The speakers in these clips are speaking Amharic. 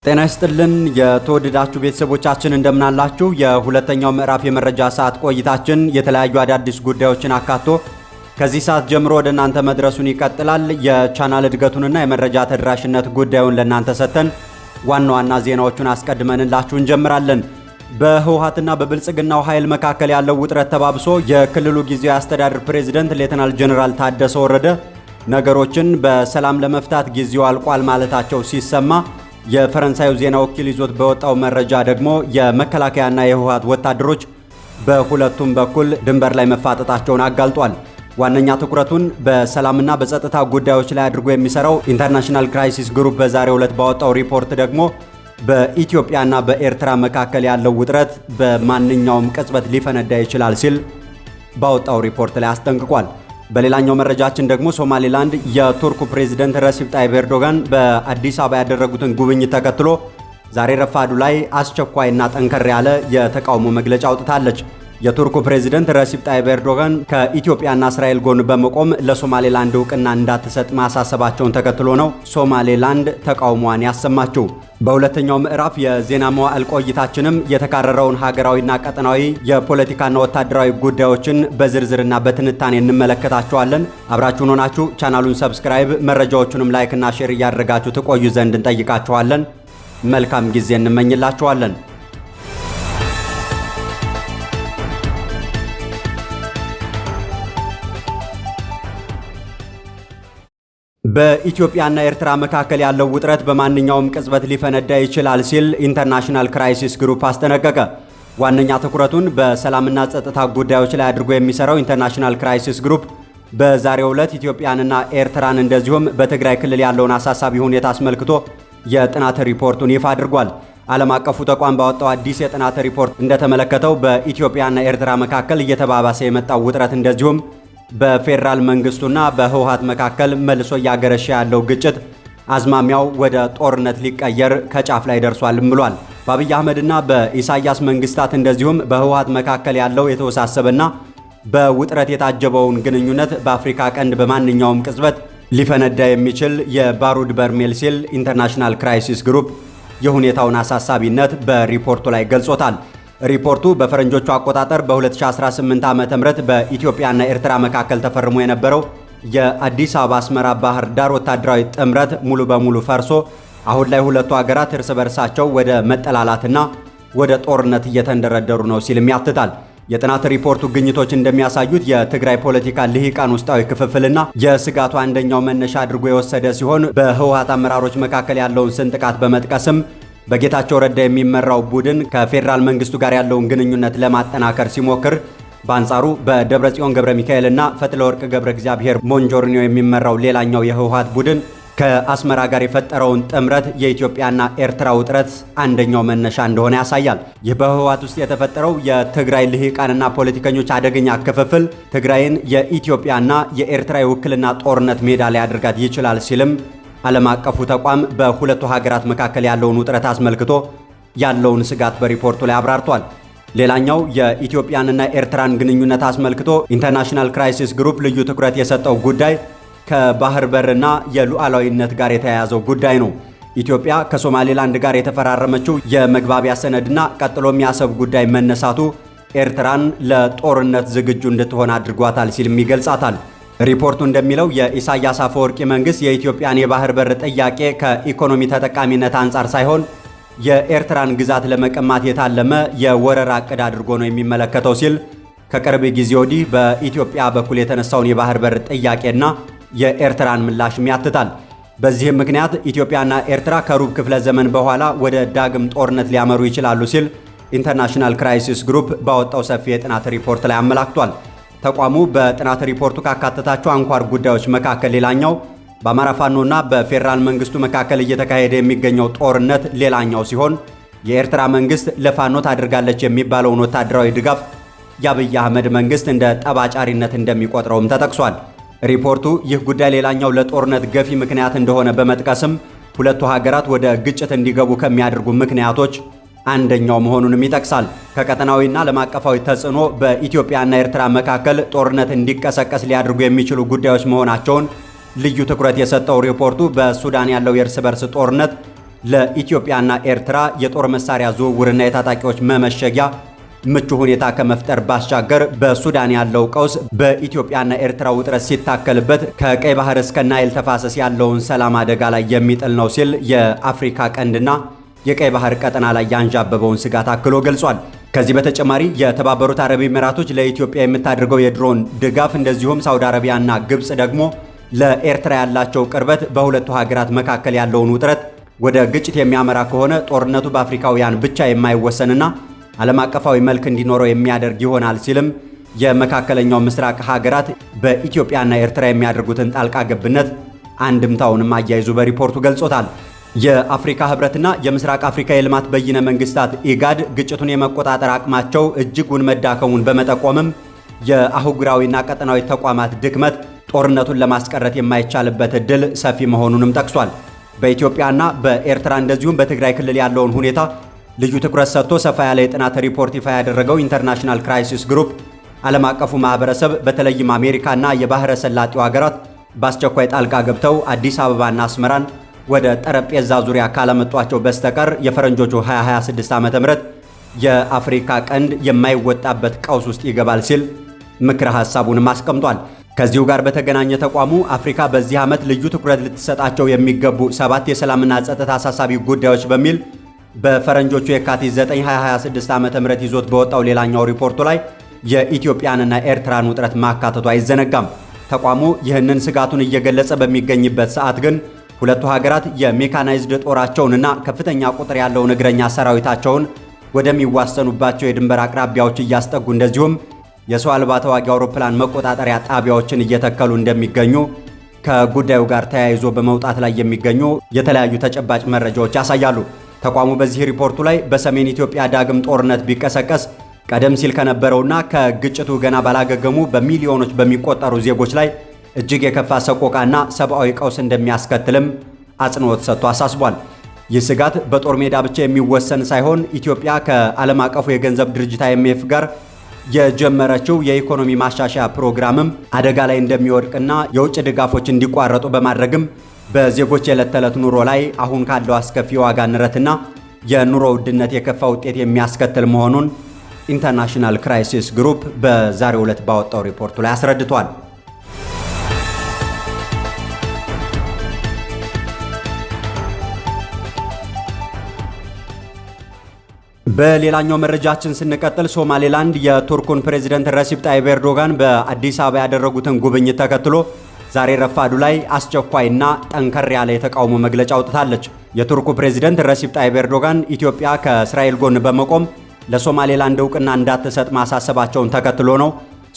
ጤና ይስጥልን የተወደዳችሁ ቤተሰቦቻችን እንደምናላችሁ። የሁለተኛው ምዕራፍ የመረጃ ሰዓት ቆይታችን የተለያዩ አዳዲስ ጉዳዮችን አካቶ ከዚህ ሰዓት ጀምሮ ወደ እናንተ መድረሱን ይቀጥላል። የቻናል እድገቱንና የመረጃ ተደራሽነት ጉዳዩን ለእናንተ ሰጥተን ዋና ዋና ዜናዎቹን አስቀድመንላችሁ እንጀምራለን። በህወሓትና በብልጽግናው ኃይል መካከል ያለው ውጥረት ተባብሶ የክልሉ ጊዜያዊ አስተዳደር ፕሬዝዳንት ሌተናል ጀነራል ታደሰ ወረደ ነገሮችን በሰላም ለመፍታት ጊዜው አልቋል ማለታቸው ሲሰማ፣ የፈረንሳዩ ዜና ወኪል ይዞት በወጣው መረጃ ደግሞ የመከላከያና የህወሓት ወታደሮች በሁለቱም በኩል ድንበር ላይ መፋጠጣቸውን አጋልጧል። ዋነኛ ትኩረቱን በሰላምና በጸጥታ ጉዳዮች ላይ አድርጎ የሚሰራው ኢንተርናሽናል ክራይሲስ ግሩፕ በዛሬው ዕለት ባወጣው ሪፖርት ደግሞ በኢትዮጵያና በኤርትራ መካከል ያለው ውጥረት በማንኛውም ቅጽበት ሊፈነዳ ይችላል ሲል ባወጣው ሪፖርት ላይ አስጠንቅቋል። በሌላኛው መረጃችን ደግሞ ሶማሌላንድ የቱርኩ ፕሬዝዳንት ረሲፕ ጣይብ ኤርዶጋን በአዲስ አበባ ያደረጉትን ጉብኝት ተከትሎ ዛሬ ረፋዱ ላይ አስቸኳይና ጠንከር ያለ የተቃውሞ መግለጫ አውጥታለች። የቱርኩ ፕሬዝዳንት ረሲፕ ጣይብ ኤርዶጋን ከኢትዮጵያና እስራኤል ጎን በመቆም ለሶማሌላንድ እውቅና እንዳትሰጥ ማሳሰባቸውን ተከትሎ ነው ሶማሌላንድ ተቃውሟን ያሰማችው። በሁለተኛው ምዕራፍ የዜና መዋዕል ቆይታችንም የተካረረውን ሀገራዊና ቀጠናዊ የፖለቲካና ወታደራዊ ጉዳዮችን በዝርዝርና በትንታኔ እንመለከታቸዋለን። አብራችሁን ሆናችሁ ቻናሉን ሰብስክራይብ፣ መረጃዎቹንም ላይክና ሼር እያደረጋችሁ ትቆዩ ዘንድ እንጠይቃችኋለን። መልካም ጊዜ እንመኝላችኋለን። በኢትዮጵያና ኤርትራ መካከል ያለው ውጥረት በማንኛውም ቅጽበት ሊፈነዳ ይችላል ሲል ኢንተርናሽናል ክራይሲስ ግሩፕ አስጠነቀቀ። ዋነኛ ትኩረቱን በሰላምና ጸጥታ ጉዳዮች ላይ አድርጎ የሚሰራው ኢንተርናሽናል ክራይሲስ ግሩፕ በዛሬው ዕለት ኢትዮጵያንና ኤርትራን እንደዚሁም በትግራይ ክልል ያለውን አሳሳቢ ሁኔታ አስመልክቶ የጥናት ሪፖርቱን ይፋ አድርጓል። ዓለም አቀፉ ተቋም ባወጣው አዲስ የጥናት ሪፖርት እንደተመለከተው በኢትዮጵያና ኤርትራ መካከል እየተባባሰ የመጣው ውጥረት እንደዚሁም በፌደራል መንግስቱና በህወሓት መካከል መልሶ እያገረሸ ያለው ግጭት አዝማሚያው ወደ ጦርነት ሊቀየር ከጫፍ ላይ ደርሷልም ብሏል። በአብይ አህመድና በኢሳያስ መንግስታት እንደዚሁም በህወሓት መካከል ያለው የተወሳሰበና በውጥረት የታጀበውን ግንኙነት በአፍሪካ ቀንድ በማንኛውም ቅጽበት ሊፈነዳ የሚችል የባሩድ በርሜል ሲል ኢንተርናሽናል ክራይሲስ ግሩፕ የሁኔታውን አሳሳቢነት በሪፖርቱ ላይ ገልጾታል። ሪፖርቱ በፈረንጆቹ አቆጣጠር በ2018 ዓ.ም በኢትዮጵያና ኤርትራ መካከል ተፈርሞ የነበረው የአዲስ አበባ አስመራ ባህር ዳር ወታደራዊ ጥምረት ሙሉ በሙሉ ፈርሶ አሁን ላይ ሁለቱ ሀገራት እርስ በርሳቸው ወደ መጠላላትና ወደ ጦርነት እየተንደረደሩ ነው ሲልም ያትታል። የጥናት ሪፖርቱ ግኝቶች እንደሚያሳዩት የትግራይ ፖለቲካ ልሂቃን ውስጣዊ ክፍፍልና የስጋቱ አንደኛው መነሻ አድርጎ የወሰደ ሲሆን በህወሓት አመራሮች መካከል ያለውን ስንጥቃት በመጥቀስም በጌታቸው ረዳ የሚመራው ቡድን ከፌደራል መንግስቱ ጋር ያለውን ግንኙነት ለማጠናከር ሲሞክር፣ በአንጻሩ በደብረጽዮን ገብረ ሚካኤልና ፈትለወርቅ ገብረ እግዚአብሔር ሞንጆሪኖ የሚመራው ሌላኛው የህወሓት ቡድን ከአስመራ ጋር የፈጠረውን ጥምረት የኢትዮጵያና ኤርትራ ውጥረት አንደኛው መነሻ እንደሆነ ያሳያል። ይህ በህወሓት ውስጥ የተፈጠረው የትግራይ ልሂቃንና ፖለቲከኞች አደገኛ ክፍፍል ትግራይን የኢትዮጵያና የኤርትራ የውክልና ጦርነት ሜዳ ላይ ያደርጋት ይችላል ሲልም ዓለም አቀፉ ተቋም በሁለቱ ሀገራት መካከል ያለውን ውጥረት አስመልክቶ ያለውን ስጋት በሪፖርቱ ላይ አብራርቷል። ሌላኛው የኢትዮጵያንና ኤርትራን ግንኙነት አስመልክቶ ኢንተርናሽናል ክራይሲስ ግሩፕ ልዩ ትኩረት የሰጠው ጉዳይ ከባህር በርና የሉዓላዊነት ጋር የተያያዘው ጉዳይ ነው። ኢትዮጵያ ከሶማሌላንድ ጋር የተፈራረመችው የመግባቢያ ሰነድና ቀጥሎም የአሰብ ጉዳይ መነሳቱ ኤርትራን ለጦርነት ዝግጁ እንድትሆን አድርጓታል ሲልም ይገልጻታል። ሪፖርቱ እንደሚለው የኢሳያስ አፈወርቂ መንግስት የኢትዮጵያን የባህር በር ጥያቄ ከኢኮኖሚ ተጠቃሚነት አንጻር ሳይሆን የኤርትራን ግዛት ለመቀማት የታለመ የወረራ ዕቅድ አድርጎ ነው የሚመለከተው ሲል ከቅርብ ጊዜ ወዲህ በኢትዮጵያ በኩል የተነሳውን የባህር በር ጥያቄና የኤርትራን ምላሽም ያትታል። በዚህም ምክንያት ኢትዮጵያና ኤርትራ ከሩብ ክፍለ ዘመን በኋላ ወደ ዳግም ጦርነት ሊያመሩ ይችላሉ ሲል ኢንተርናሽናል ክራይሲስ ግሩፕ ባወጣው ሰፊ የጥናት ሪፖርት ላይ አመላክቷል። ተቋሙ በጥናት ሪፖርቱ ካካተታቸው አንኳር ጉዳዮች መካከል ሌላኛው በአማራ ፋኖና በፌደራል መንግስቱ መካከል እየተካሄደ የሚገኘው ጦርነት ሌላኛው ሲሆን የኤርትራ መንግስት ለፋኖ ታደርጋለች የሚባለውን ወታደራዊ ድጋፍ የአብይ አህመድ መንግስት እንደ ጠባጫሪነት እንደሚቆጥረውም ተጠቅሷል። ሪፖርቱ ይህ ጉዳይ ሌላኛው ለጦርነት ገፊ ምክንያት እንደሆነ በመጥቀስም ሁለቱ ሀገራት ወደ ግጭት እንዲገቡ ከሚያደርጉ ምክንያቶች አንደኛው መሆኑንም ይጠቅሳል። ከቀጠናዊና ዓለም አቀፋዊ ተጽዕኖ በኢትዮጵያና ኤርትራ መካከል ጦርነት እንዲቀሰቀስ ሊያደርጉ የሚችሉ ጉዳዮች መሆናቸውን ልዩ ትኩረት የሰጠው ሪፖርቱ በሱዳን ያለው የእርስ በርስ ጦርነት ለኢትዮጵያና ኤርትራ የጦር መሳሪያ ዝውውርና የታጣቂዎች መመሸጊያ ምቹ ሁኔታ ከመፍጠር ባሻገር በሱዳን ያለው ቀውስ በኢትዮጵያና ኤርትራ ውጥረት ሲታከልበት ከቀይ ባህር እስከ ናይል ተፋሰስ ያለውን ሰላም አደጋ ላይ የሚጥል ነው ሲል የአፍሪካ ቀንድና የቀይ ባህር ቀጠና ላይ ያንዣበበውን ስጋት አክሎ ገልጿል። ከዚህ በተጨማሪ የተባበሩት አረብ ኤሚራቶች ለኢትዮጵያ የምታደርገው የድሮን ድጋፍ እንደዚሁም ሳውዲ አረቢያና ግብጽ ደግሞ ለኤርትራ ያላቸው ቅርበት በሁለቱ ሀገራት መካከል ያለውን ውጥረት ወደ ግጭት የሚያመራ ከሆነ ጦርነቱ በአፍሪካውያን ብቻ የማይወሰንና ዓለም አቀፋዊ መልክ እንዲኖረው የሚያደርግ ይሆናል ሲልም የመካከለኛው ምስራቅ ሀገራት በኢትዮጵያና ኤርትራ የሚያደርጉትን ጣልቃ ገብነት አንድምታውንም አያይዞ በሪፖርቱ ገልጾታል። የአፍሪካ ህብረትና የምስራቅ አፍሪካ የልማት በይነ መንግስታት ኢጋድ ግጭቱን የመቆጣጠር አቅማቸው እጅጉን መዳከሙን በመጠቆምም የአህጉራዊና ቀጠናዊ ተቋማት ድክመት ጦርነቱን ለማስቀረት የማይቻልበት ዕድል ሰፊ መሆኑንም ጠቅሷል። በኢትዮጵያና በኤርትራ እንደዚሁም በትግራይ ክልል ያለውን ሁኔታ ልዩ ትኩረት ሰጥቶ ሰፋ ያለ የጥናት ሪፖርት ይፋ ያደረገው ኢንተርናሽናል ክራይሲስ ግሩፕ ዓለም አቀፉ ማህበረሰብ በተለይም አሜሪካና የባህረ ሰላጤው ሀገራት በአስቸኳይ ጣልቃ ገብተው አዲስ አበባና አስመራን ወደ ጠረጴዛ ዙሪያ ካለመጧቸው በስተቀር የፈረንጆቹ 2026 ዓ.ም የአፍሪካ ቀንድ የማይወጣበት ቀውስ ውስጥ ይገባል ሲል ምክረ ሐሳቡንም አስቀምጧል። ከዚሁ ጋር በተገናኘ ተቋሙ አፍሪካ በዚህ ዓመት ልዩ ትኩረት ልትሰጣቸው የሚገቡ 7 የሰላምና ጸጥታ አሳሳቢ ጉዳዮች በሚል በፈረንጆቹ የካቲት 9 2026 ዓ.ም ይዞት በወጣው ሌላኛው ሪፖርቱ ላይ የኢትዮጵያንና ኤርትራን ውጥረት ማካተቱ አይዘነጋም። ተቋሙ ይህንን ስጋቱን እየገለጸ በሚገኝበት ሰዓት ግን ሁለቱ ሀገራት የሜካናይዝድ ጦራቸውንና ከፍተኛ ቁጥር ያለውን እግረኛ ሰራዊታቸውን ወደሚዋሰኑባቸው የድንበር አቅራቢያዎች እያስጠጉ እንደዚሁም የሰው አልባ ተዋጊ አውሮፕላን መቆጣጠሪያ ጣቢያዎችን እየተከሉ እንደሚገኙ ከጉዳዩ ጋር ተያይዞ በመውጣት ላይ የሚገኙ የተለያዩ ተጨባጭ መረጃዎች ያሳያሉ። ተቋሙ በዚህ ሪፖርቱ ላይ በሰሜን ኢትዮጵያ ዳግም ጦርነት ቢቀሰቀስ ቀደም ሲል ከነበረውና ከግጭቱ ገና ባላገገሙ በሚሊዮኖች በሚቆጠሩ ዜጎች ላይ እጅግ የከፋ ሰቆቃና ሰብአዊ ቀውስ እንደሚያስከትልም አጽንኦት ሰጥቶ አሳስቧል። ይህ ስጋት በጦር ሜዳ ብቻ የሚወሰን ሳይሆን ኢትዮጵያ ከዓለም አቀፉ የገንዘብ ድርጅት IMF ጋር የጀመረችው የኢኮኖሚ ማሻሻያ ፕሮግራምም አደጋ ላይ እንደሚወድቅና የውጭ ድጋፎች እንዲቋረጡ በማድረግም በዜጎች የዕለት ተዕለት ኑሮ ላይ አሁን ካለው አስከፊ የዋጋ ንረትና የኑሮ ውድነት የከፋ ውጤት የሚያስከትል መሆኑን ኢንተርናሽናል ክራይሲስ ግሩፕ በዛሬው ዕለት ባወጣው ሪፖርቱ ላይ አስረድቷል። በሌላኛው መረጃችን ስንቀጥል ሶማሌላንድ የቱርኩን ፕሬዝዳንት ረሲፕ ጣይብ ኤርዶጋን በአዲስ አበባ ያደረጉትን ጉብኝት ተከትሎ ዛሬ ረፋዱ ላይ አስቸኳይና ጠንከር ያለ የተቃውሞ መግለጫ አውጥታለች። የቱርኩ ፕሬዝዳንት ረሲፕ ጣይብ ኤርዶጋን ኢትዮጵያ ከእስራኤል ጎን በመቆም ለሶማሌላንድ እውቅና እንዳትሰጥ ማሳሰባቸውን ተከትሎ ነው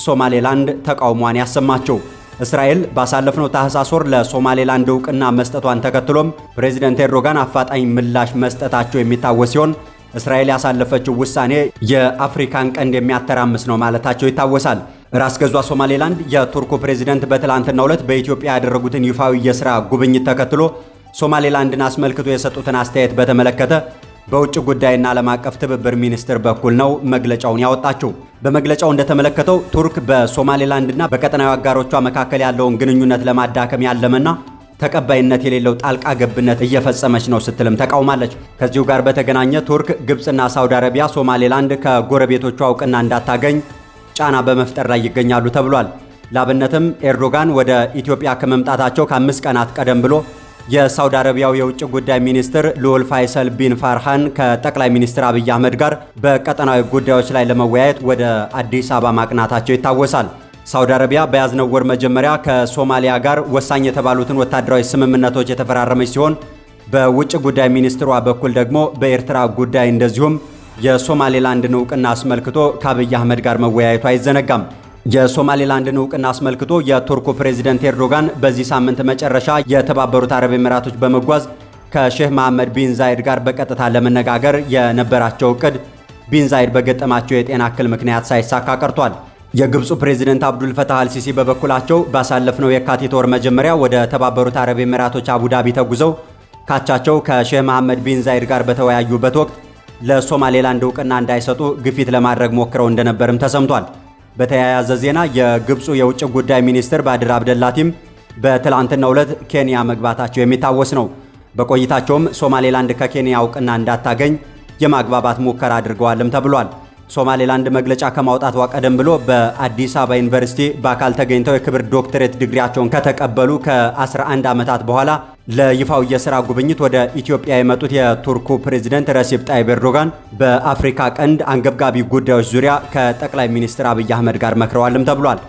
ሶማሌላንድ ተቃውሟን ያሰማቸው። እስራኤል ባሳለፍነው ታህሳስ ወር ለሶማሌላንድ እውቅና መስጠቷን ተከትሎም ፕሬዝዳንት ኤርዶጋን አፋጣኝ ምላሽ መስጠታቸው የሚታወስ ሲሆን እስራኤል ያሳለፈችው ውሳኔ የአፍሪካን ቀንድ የሚያተራምስ ነው ማለታቸው ይታወሳል። ራስ ገዟ ሶማሌላንድ የቱርኩ ፕሬዝዳንት በትላንትናው ዕለት በኢትዮጵያ ያደረጉትን ይፋዊ የሥራ ጉብኝት ተከትሎ ሶማሌላንድን አስመልክቶ የሰጡትን አስተያየት በተመለከተ በውጭ ጉዳይና ዓለም አቀፍ ትብብር ሚኒስቴር በኩል ነው መግለጫውን ያወጣቸው። በመግለጫው እንደተመለከተው ቱርክ በሶማሌላንድና በቀጠናዊ አጋሮቿ መካከል ያለውን ግንኙነት ለማዳከም ያለመና ተቀባይነት የሌለው ጣልቃ ገብነት እየፈጸመች ነው ስትልም ተቃውማለች። ከዚሁ ጋር በተገናኘ ቱርክ፣ ግብጽና ሳውዲ አረቢያ ሶማሌላንድ ከጎረቤቶቿ እውቅና እንዳታገኝ ጫና በመፍጠር ላይ ይገኛሉ ተብሏል። ላብነትም ኤርዶጋን ወደ ኢትዮጵያ ከመምጣታቸው ከ5 ቀናት ቀደም ብሎ የሳውዲ አረቢያው የውጭ ጉዳይ ሚኒስትር ልዑል ፋይሰል ቢን ፋርሃን ከጠቅላይ ሚኒስትር አብይ አህመድ ጋር በቀጠናዊ ጉዳዮች ላይ ለመወያየት ወደ አዲስ አበባ ማቅናታቸው ይታወሳል። ሳውዲ አረቢያ በያዝነው ወር መጀመሪያ ከሶማሊያ ጋር ወሳኝ የተባሉትን ወታደራዊ ስምምነቶች የተፈራረመች ሲሆን በውጭ ጉዳይ ሚኒስትሯ በኩል ደግሞ በኤርትራ ጉዳይ እንደዚሁም የሶማሌላንድን እውቅና አስመልክቶ ከአብይ አህመድ ጋር መወያየቱ አይዘነጋም። የሶማሌላንድን እውቅና አስመልክቶ የቱርኩ ፕሬዝዳንት ኤርዶጋን በዚህ ሳምንት መጨረሻ የተባበሩት አረብ ኤሚራቶች በመጓዝ ከሼህ መሐመድ ቢን ዛይድ ጋር በቀጥታ ለመነጋገር የነበራቸው እቅድ ቢን ዛይድ በገጠማቸው የጤና እክል ምክንያት ሳይሳካ ቀርቷል። የግብፁ ፕሬዝዳንት አብዱል ፈታህ አልሲሲ በበኩላቸው ባሳለፍነው የካቲት ወር መጀመሪያ ወደ ተባበሩት አረብ ኤሚራቶች አቡዳቢ ተጉዘው ካቻቸው ከሼህ መሐመድ ቢን ዛይድ ጋር በተወያዩበት ወቅት ለሶማሌላንድ እውቅና እንዳይሰጡ ግፊት ለማድረግ ሞክረው እንደነበርም ተሰምቷል። በተያያዘ ዜና የግብፁ የውጭ ጉዳይ ሚኒስትር ባድር አብደላቲም በትላንትናው ዕለት ኬንያ መግባታቸው የሚታወስ ነው። በቆይታቸውም ሶማሌላንድ ከኬንያ እውቅና እንዳታገኝ የማግባባት ሙከራ አድርገዋልም ተብሏል። ሶማሌላንድ መግለጫ ከማውጣቷ ቀደም ብሎ በአዲስ አበባ ዩኒቨርሲቲ በአካል ተገኝተው የክብር ዶክትሬት ዲግሪያቸውን ከተቀበሉ ከ11 ዓመታት በኋላ ለይፋው የሥራ ጉብኝት ወደ ኢትዮጵያ የመጡት የቱርኩ ፕሬዝዳንት ረሲፕ ጣይብ ኤርዶጋን በአፍሪካ ቀንድ አንገብጋቢ ጉዳዮች ዙሪያ ከጠቅላይ ሚኒስትር አብይ አህመድ ጋር መክረዋልም ተብሏል።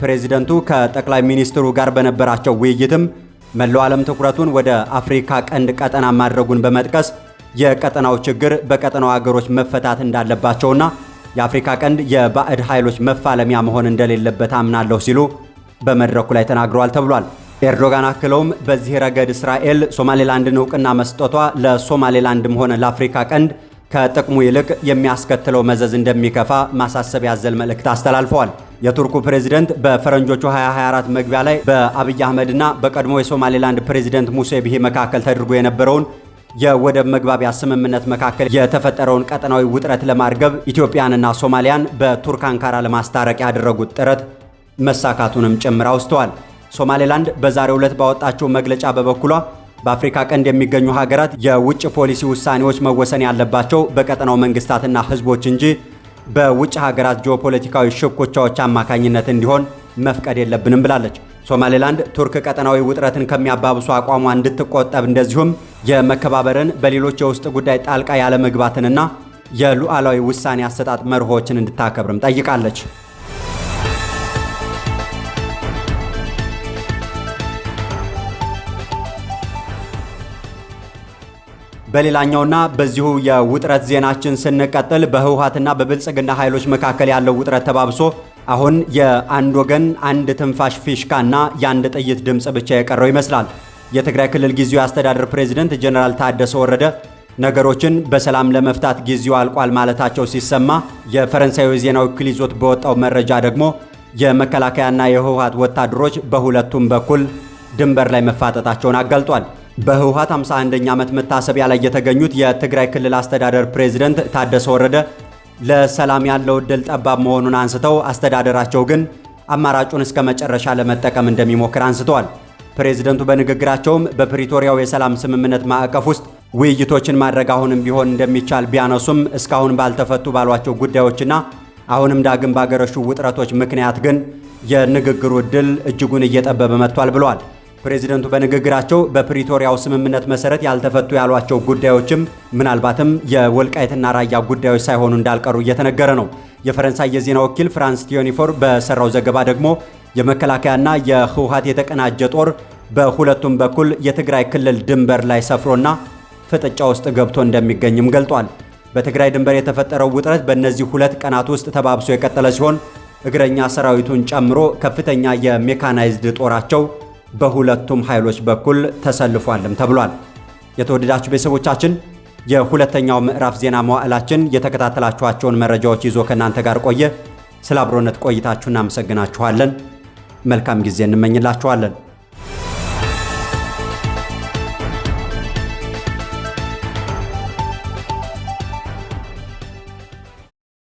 ፕሬዝዳንቱ ከጠቅላይ ሚኒስትሩ ጋር በነበራቸው ውይይትም መላው ዓለም ትኩረቱን ወደ አፍሪካ ቀንድ ቀጠና ማድረጉን በመጥቀስ የቀጠናው ችግር በቀጠናው አገሮች መፈታት እንዳለባቸውና የአፍሪካ ቀንድ የባዕድ ኃይሎች መፋለሚያ መሆን እንደሌለበት አምናለሁ ሲሉ በመድረኩ ላይ ተናግረዋል ተብሏል። ኤርዶጋን አክለውም በዚህ ረገድ እስራኤል ሶማሌላንድን እውቅና መስጠቷ ለሶማሌላንድም ሆነ ለአፍሪካ ቀንድ ከጥቅሙ ይልቅ የሚያስከትለው መዘዝ እንደሚከፋ ማሳሰቢያ ያዘለ መልእክት አስተላልፈዋል። የቱርኩ ፕሬዝዳንት በፈረንጆቹ 2024 መግቢያ ላይ በአብይ አህመድና በቀድሞ የሶማሌላንድ ፕሬዝዳንት ሙሴ ቢሂ መካከል ተደርጎ የነበረውን የወደብ መግባቢያ ስምምነት መካከል የተፈጠረውን ቀጠናዊ ውጥረት ለማርገብ ኢትዮጵያንና ሶማሊያን በቱርክ አንካራ ለማስታረቅ ያደረጉት ጥረት መሳካቱንም ጭምር አውስተዋል። ሶማሌላንድ በዛሬው ዕለት ባወጣችው መግለጫ በበኩሏ በአፍሪካ ቀንድ የሚገኙ ሀገራት የውጭ ፖሊሲ ውሳኔዎች መወሰን ያለባቸው በቀጠናው መንግስታትና ህዝቦች እንጂ በውጭ ሀገራት ጂኦፖለቲካዊ ሽኩቻዎች አማካኝነት እንዲሆን መፍቀድ የለብንም ብላለች። ሶማሌላንድ ቱርክ ቀጠናዊ ውጥረትን ከሚያባብሱ አቋሟ እንድትቆጠብ እንደዚሁም የመከባበርን በሌሎች የውስጥ ጉዳይ ጣልቃ ያለመግባትንና የሉዓላዊ ውሳኔ አሰጣጥ መርሆችን እንድታከብርም ጠይቃለች። በሌላኛውና በዚሁ የውጥረት ዜናችን ስንቀጥል በህወሓትና በብልጽግና ኃይሎች መካከል ያለው ውጥረት ተባብሶ አሁን የአንድ ወገን አንድ ትንፋሽ ፊሽካና የአንድ ጥይት ድምጽ ብቻ የቀረው ይመስላል። የትግራይ ክልል ጊዜያዊ አስተዳደር ፕሬዝዳንት ጀነራል ታደሰ ወረደ ነገሮችን በሰላም ለመፍታት ጊዜው አልቋል ማለታቸው ሲሰማ፣ የፈረንሳዩ ዜና ወኪል ይዞት በወጣው መረጃ ደግሞ የመከላከያና የህወሓት ወታደሮች በሁለቱም በኩል ድንበር ላይ መፋጠጣቸውን አጋልጧል። በህወሓት 51ኛ ዓመት መታሰቢያ ላይ የተገኙት የትግራይ ክልል አስተዳደር ፕሬዝዳንት ታደሰ ወረደ ለሰላም ያለው ዕድል ጠባብ መሆኑን አንስተው አስተዳደራቸው ግን አማራጩን እስከ መጨረሻ ለመጠቀም እንደሚሞክር አንስተዋል። ፕሬዝዳንቱ በንግግራቸውም በፕሪቶሪያው የሰላም ስምምነት ማዕቀፍ ውስጥ ውይይቶችን ማድረግ አሁንም ቢሆን እንደሚቻል ቢያነሱም እስካሁን ባልተፈቱ ባሏቸው ጉዳዮችና አሁንም ዳግም ባገረሹ ውጥረቶች ምክንያት ግን የንግግሩ ዕድል እጅጉን እየጠበበ መጥቷል ብለዋል። ፕሬዝዳንቱ በንግግራቸው በፕሪቶሪያው ስምምነት መሰረት ያልተፈቱ ያሏቸው ጉዳዮችም ምናልባትም የወልቃይትና ራያ ጉዳዮች ሳይሆኑ እንዳልቀሩ እየተነገረ ነው። የፈረንሳይ የዜና ወኪል ፍራንስ 24 በሰራው ዘገባ ደግሞ የመከላከያና የህወሓት የተቀናጀ ጦር በሁለቱም በኩል የትግራይ ክልል ድንበር ላይ ሰፍሮና ፍጥጫ ውስጥ ገብቶ እንደሚገኝም ገልጧል። በትግራይ ድንበር የተፈጠረው ውጥረት በእነዚህ ሁለት ቀናት ውስጥ ተባብሶ የቀጠለ ሲሆን እግረኛ ሰራዊቱን ጨምሮ ከፍተኛ የሜካናይዝድ ጦራቸው በሁለቱም ኃይሎች በኩል ተሰልፏልም ተብሏል። የተወደዳችሁ ቤተሰቦቻችን የሁለተኛው ምዕራፍ ዜና መዋዕላችን የተከታተላችኋቸውን መረጃዎች ይዞ ከናንተ ጋር ቆየ። ስለ አብሮነት ቆይታችሁ እናመሰግናችኋለን። መልካም ጊዜ እንመኝላችኋለን።